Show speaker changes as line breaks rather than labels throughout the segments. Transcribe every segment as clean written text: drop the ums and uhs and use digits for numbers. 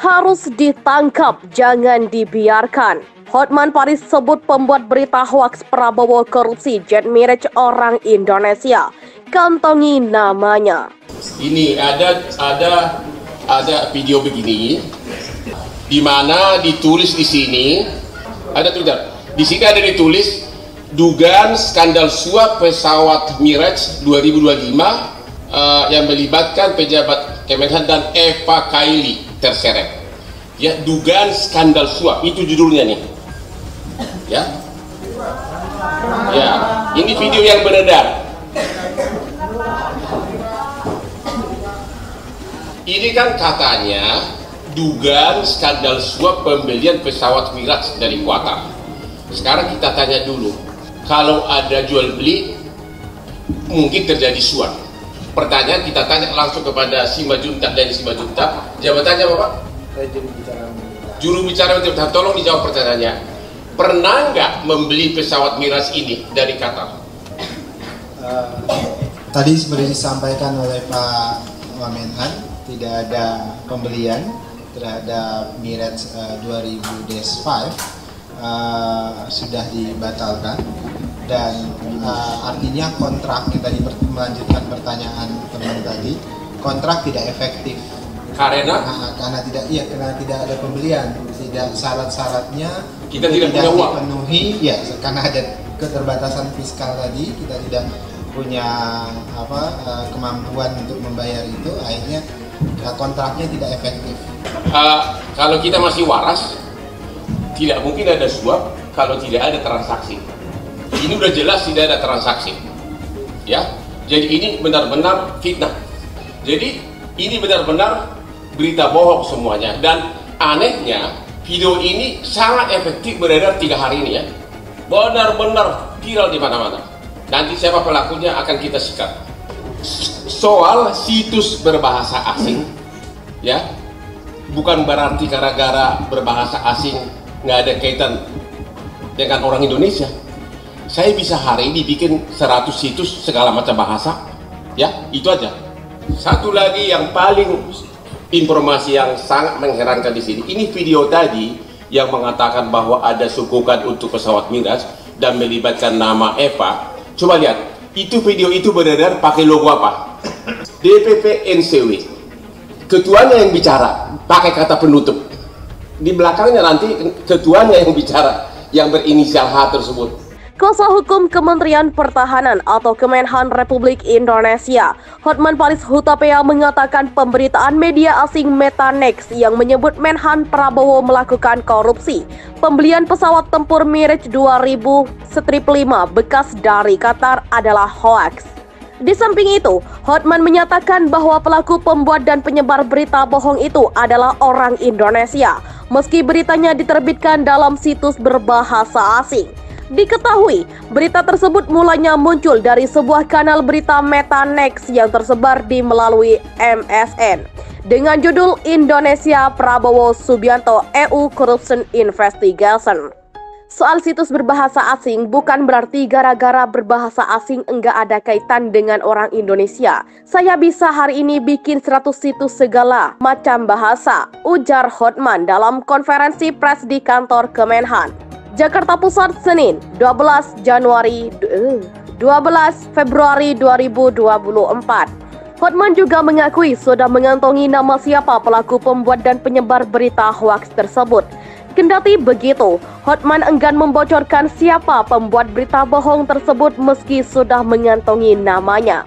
harus ditangkap, jangan dibiarkan. Hotman Paris sebut pembuat berita hoaks Prabowo korupsi jet Miraj orang Indonesia. Kantongi namanya.
Ini ada video begini, di mana ditulis di sini ada tulisan. Di sini ada ditulis dugaan skandal suap pesawat Miraj 2025 yang melibatkan pejabat Kemenhan dan Eva Kaili terseret. Ya, dugaan skandal suap, itu judulnya nih. Ya, ini video yang beredar. Ini kan katanya dugaan skandal suap pembelian pesawat Miraj dari Qatar. Sekarang kita tanya dulu, kalau ada jual beli, mungkin terjadi suap. Pertanyaan kita tanya langsung kepada Simajuntak dan Simajuntak. Jabatannya apa, Pak? Juru bicara. Tolong dijawab pertanyaannya. Pernah nggak membeli pesawat Miraj ini dari Qatar?
Tadi seperti disampaikan oleh Pak Wamenhan, tidak ada pembelian terhadap Miraj 2000-5 sudah dibatalkan, dan artinya kontrak, yang tadi melanjutkan pertanyaan teman tadi, kontrak tidak efektif karena tidak ada pembelian, tidak syarat-syaratnya
kita tidak punya uang
dipenuhi, ya, karena ada keterbatasan fiskal tadi, kita tidak punya kemampuan untuk membayar itu, akhirnya kontraknya tidak efektif.
Kalau kita masih waras, tidak mungkin ada suap kalau tidak ada transaksi. Ini udah jelas tidak ada transaksi, ya. Jadi ini benar-benar fitnah. Jadi ini benar-benar berita bohong semuanya. Dan anehnya video ini sangat efektif beredar 3 hari ini, ya. Benar-benar viral di mana-mana. Nanti siapa pelakunya akan kita sikat. Soal situs berbahasa asing, ya, bukan berarti gara-gara berbahasa asing nggak ada kaitan dengan orang Indonesia. Saya bisa hari ini bikin 100 situs segala macam bahasa, ya, itu aja. Satu lagi yang paling informasi yang sangat mengherankan di sini, ini video tadi yang mengatakan bahwa ada sukukan untuk pesawat Miraj dan melibatkan nama Eva. Coba lihat, itu video itu beredar pakai logo apa? DPP NCW. Ketuanya yang bicara pakai kata penutup. Di belakangnya nanti ketuanya yang bicara yang berinisial H tersebut.
Kuasa Hukum Kementerian Pertahanan atau Kemenhan Republik Indonesia, Hotman Paris Hutapea, mengatakan pemberitaan media asing Metanex yang menyebut Menhan Prabowo melakukan korupsi pembelian pesawat tempur Miraj 2000-5 bekas dari Qatar adalah hoaks. Di samping itu, Hotman menyatakan bahwa pelaku pembuat dan penyebar berita bohong itu adalah orang Indonesia, meski beritanya diterbitkan dalam situs berbahasa asing. Diketahui, berita tersebut mulanya muncul dari sebuah kanal berita Metanex yang tersebar melalui MSN dengan judul Indonesia Prabowo Subianto EU Corruption Investigation. Soal situs berbahasa asing bukan berarti gara-gara berbahasa asing enggak ada kaitan dengan orang Indonesia. Saya bisa hari ini bikin 100 situs segala macam bahasa, ujar Hotman dalam konferensi pers di kantor Kemenhan, Jakarta Pusat, Senin 12 Februari 2024. Hotman juga mengakui sudah mengantongi nama siapa pelaku pembuat dan penyebar berita hoaks tersebut. Kendati begitu, Hotman enggan membocorkan siapa pembuat berita bohong tersebut meski sudah mengantongi namanya.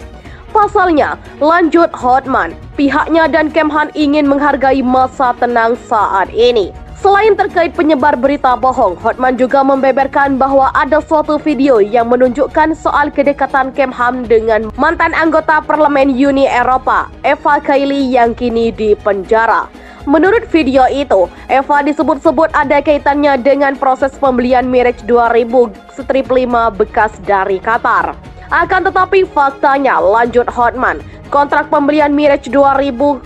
Pasalnya, lanjut Hotman, pihaknya dan Kemhan ingin menghargai masa tenang saat ini. Selain terkait penyebar berita bohong, Hotman juga membeberkan bahwa ada suatu video yang menunjukkan soal kedekatan Kemhan dengan mantan anggota Parlemen Uni Eropa, Eva Kaili, yang kini di penjara. Menurut video itu, Eva disebut-sebut ada kaitannya dengan proses pembelian Miraj 2000-5 bekas dari Qatar. Akan tetapi faktanya, lanjut Hotman, kontrak pembelian Miraj 2000-5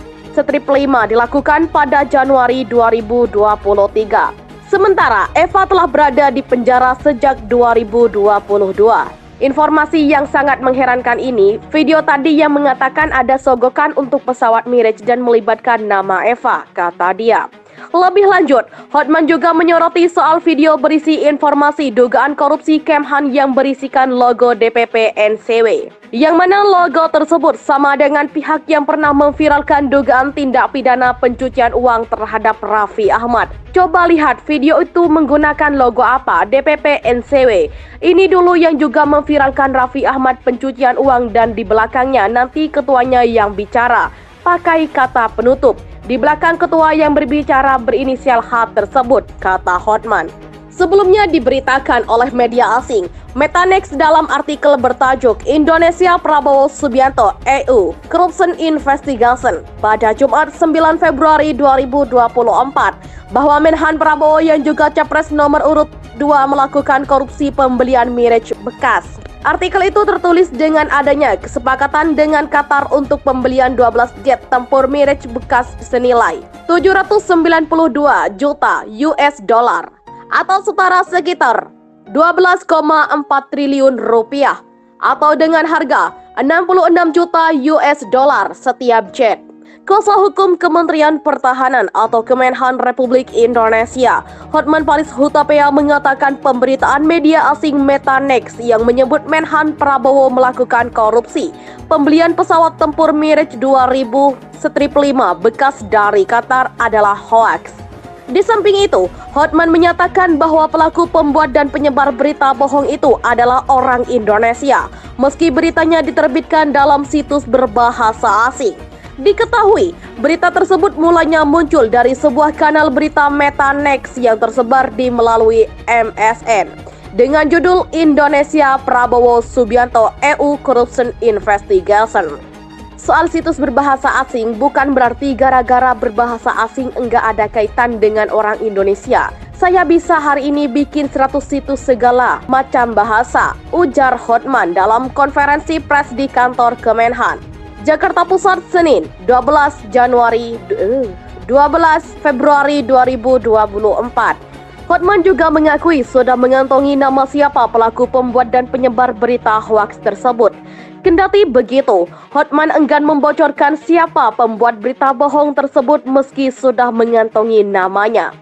dilakukan pada Januari 2023. Sementara Eva telah berada di penjara sejak 2022. Informasi yang sangat mengherankan ini, video tadi yang mengatakan ada sogokan untuk pesawat Miraj dan melibatkan nama Eva, kata dia. Lebih lanjut, Hotman juga menyoroti soal video berisi informasi dugaan korupsi Kemhan yang berisikan logo DPP NCW. Yang mana logo tersebut sama dengan pihak yang pernah memviralkan dugaan tindak pidana pencucian uang terhadap Raffi Ahmad. Coba lihat video itu menggunakan logo apa, DPP NCW. Ini dulu yang juga memviralkan Raffi Ahmad pencucian uang dan di belakangnya nanti ketuanya yang bicara. Pakai kata penutup. Di belakang ketua yang berbicara berinisial H tersebut, kata Hotman. Sebelumnya diberitakan oleh media asing, Metanex dalam artikel bertajuk Indonesia Prabowo Subianto EU Corruption Investigation pada Jumat 9 Februari 2024 bahwa Menhan Prabowo yang juga Capres nomor urut 2 melakukan korupsi pembelian Mirage bekas. Artikel itu tertulis dengan adanya kesepakatan dengan Qatar untuk pembelian 12 jet tempur Mirage bekas senilai 792 juta US dollar atau setara sekitar 12,4 triliun rupiah atau dengan harga 66 juta US dollar setiap jet. Kuasa hukum Kementerian Pertahanan atau Kemenhan Republik Indonesia, Hotman Paris Hutapea mengatakan pemberitaan media asing Metanex yang menyebut Menhan Prabowo melakukan korupsi pembelian pesawat tempur Mirage 2000-5 bekas dari Qatar adalah hoaks. Di samping itu, Hotman menyatakan bahwa pelaku pembuat dan penyebar berita bohong itu adalah orang Indonesia, meski beritanya diterbitkan dalam situs berbahasa asing. Diketahui, berita tersebut mulanya muncul dari sebuah kanal berita Metanex yang tersebar melalui MSN dengan judul Indonesia Prabowo Subianto EU Corruption Investigation. Soal situs berbahasa asing bukan berarti gara-gara berbahasa asing enggak ada kaitan dengan orang Indonesia. Saya bisa hari ini bikin 100 situs segala macam bahasa, ujar Hotman dalam konferensi pers di kantor Kemenhan. Jakarta Pusat, Senin, 12 Februari 2024. Hotman juga mengakui sudah mengantongi nama siapa pelaku pembuat dan penyebar berita hoaks tersebut. Kendati begitu, Hotman enggan membocorkan siapa pembuat berita bohong tersebut meski sudah mengantongi namanya.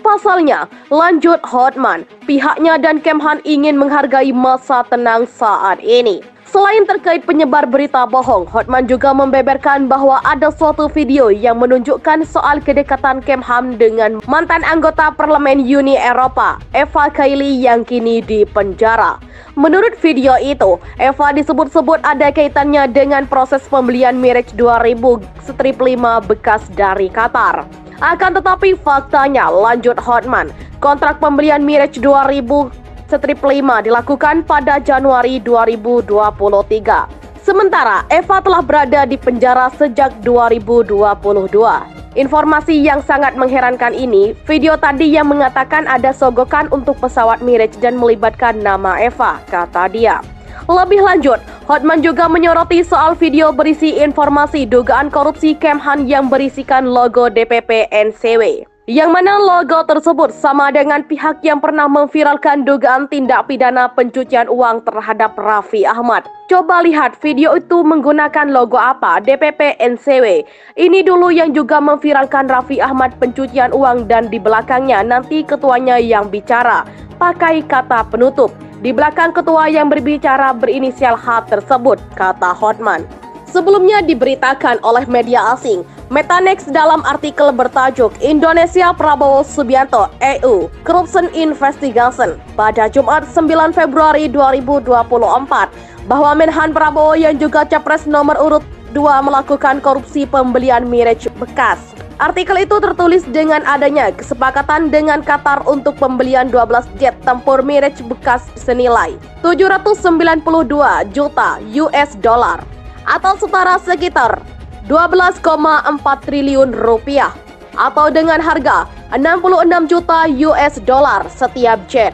Pasalnya, lanjut Hotman, pihaknya dan Kemhan ingin menghargai masa tenang saat ini. Selain terkait penyebar berita bohong, Hotman juga membeberkan bahwa ada suatu video yang menunjukkan soal kedekatan Kemhan dengan mantan anggota Parlemen Uni Eropa, Eva Kaili yang kini di penjara. Menurut video itu, Eva disebut-sebut ada kaitannya dengan proses pembelian Mirage 2000-5 bekas dari Qatar. Akan tetapi faktanya, lanjut Hotman, kontrak pembelian Mirage 2000-5 dilakukan pada Januari 2023. Sementara Eva telah berada di penjara sejak 2022. Informasi yang sangat mengherankan ini, video tadi yang mengatakan ada sogokan untuk pesawat Mirage dan melibatkan nama Eva, kata dia. Lebih lanjut, Hotman juga menyoroti soal video berisi informasi dugaan korupsi Kemhan yang berisikan logo DPP NCW. Yang mana logo tersebut sama dengan pihak yang pernah memviralkan dugaan tindak pidana pencucian uang terhadap Raffi Ahmad. Coba lihat video itu menggunakan logo apa, DPP NCW. Ini dulu yang juga memviralkan Raffi Ahmad pencucian uang dan di belakangnya nanti ketuanya yang bicara. Pakai kata penutup. Di belakang ketua yang berbicara berinisial H tersebut, kata Hotman. Sebelumnya diberitakan oleh media asing, Metanex dalam artikel bertajuk Indonesia Prabowo Subianto EU Corruption Investigation pada Jumat 9 Februari 2024 bahwa Menhan Prabowo yang juga Capres nomor urut 2 melakukan korupsi pembelian Mirage bekas. Artikel itu tertulis dengan adanya kesepakatan dengan Qatar untuk pembelian 12 jet tempur Mirage bekas senilai 792 juta US dollar atau setara sekitar 12,4 triliun rupiah atau dengan harga 66 juta US dollar setiap jet.